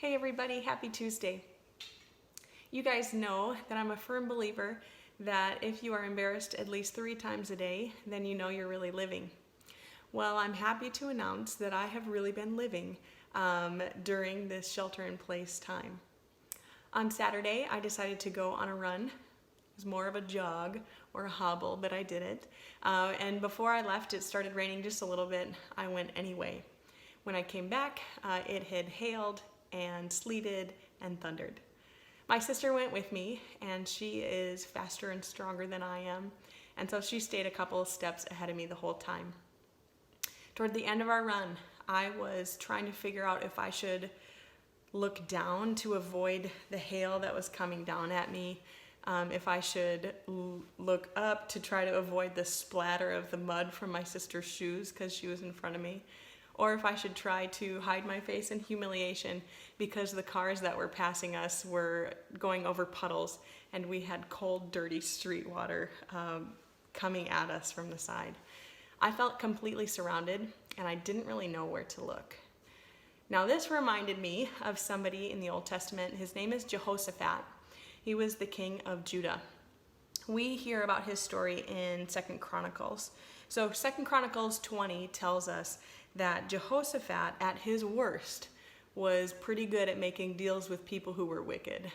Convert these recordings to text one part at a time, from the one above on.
Hey everybody, happy Tuesday. You guys know that I'm a firm believer that if you are embarrassed at least 3 times a day, then you know you're really living. Well, I'm happy to announce that I have really been living during this shelter-in-place time. On Saturday, I decided to go on a run. It was more of a jog or a hobble, but I did it. And before I left, it started raining just a little bit. I went anyway. When I came back, it had hailed and sleeted and thundered. My sister went with me, and she is faster and stronger than I am, and so she stayed a couple of steps ahead of me the whole time. Toward the end of our run, I was trying to figure out if I should look down to avoid the hail that was coming down at me, if I should look up to try to avoid the splatter of the mud from my sister's shoes because she was in front of me, or if I should try to hide my face in humiliation because the cars that were passing us were going over puddles and we had cold, dirty street water coming at us from the side. I felt completely surrounded and I didn't really know where to look. Now this reminded me of somebody in the Old Testament. His name is Jehoshaphat. He was the king of Judah. We hear about his story in 2 Chronicles. So 2 Chronicles 20 tells us that Jehoshaphat, at his worst, was pretty good at making deals with people who were wicked,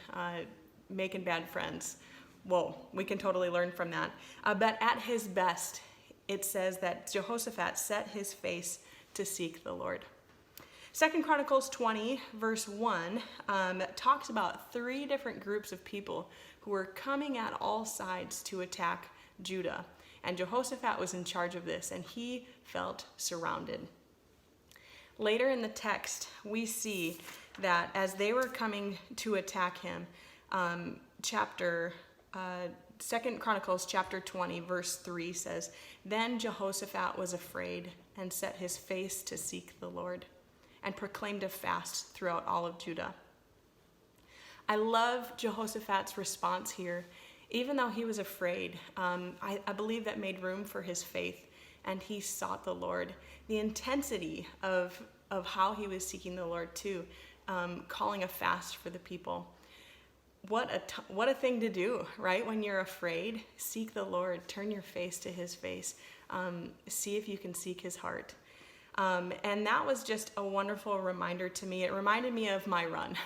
making bad friends. Whoa, we can totally learn from that. But at his best, it says that Jehoshaphat set his face to seek the Lord. 2 Chronicles 20, verse 1, talks about 3 different groups of people who were coming at all sides to attack Judah. And Jehoshaphat was in charge of this, and he felt surrounded. Later in the text, we see that as they were coming to attack him, 2 Chronicles chapter 20, verse 3 says, "Then Jehoshaphat was afraid and set his face to seek the Lord and proclaimed a fast throughout all of Judah." I love Jehoshaphat's response here. Even though he was afraid, I believe that made room for his faith, and he sought the Lord. The intensity of how he was seeking the Lord too, calling a fast for the people. What a thing to do, right? When you're afraid, seek the Lord, turn your face to his face, see if you can seek his heart. And that was just a wonderful reminder to me. It reminded me of my run,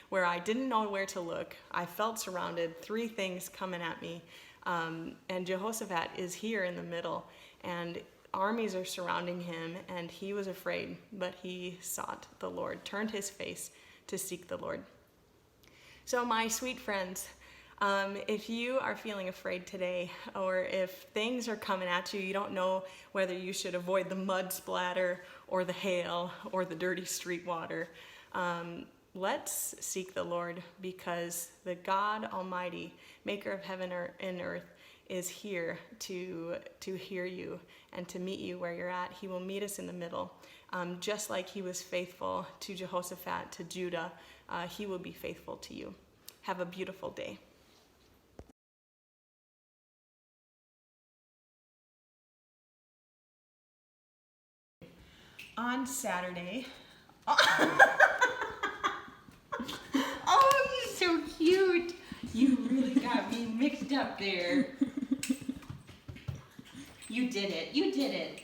where I didn't know where to look. I felt surrounded, 3 things coming at me. And Jehoshaphat is here in the middle, and armies are surrounding him, and he was afraid, but he sought the Lord, turned his face to seek the Lord. So my sweet friends, if you are feeling afraid today, or if things are coming at you, you don't know whether you should avoid the mud splatter or the hail or the dirty street water, let's seek the Lord, because the God Almighty, maker of heaven and earth, is here to hear you and to meet you where you're at. He will meet us in the middle. Just like he was faithful to Jehoshaphat, to Judah, he will be faithful to you. Have a beautiful day. On Saturday. Oh, you're so cute. You really got me mixed up there. You did it. You did it.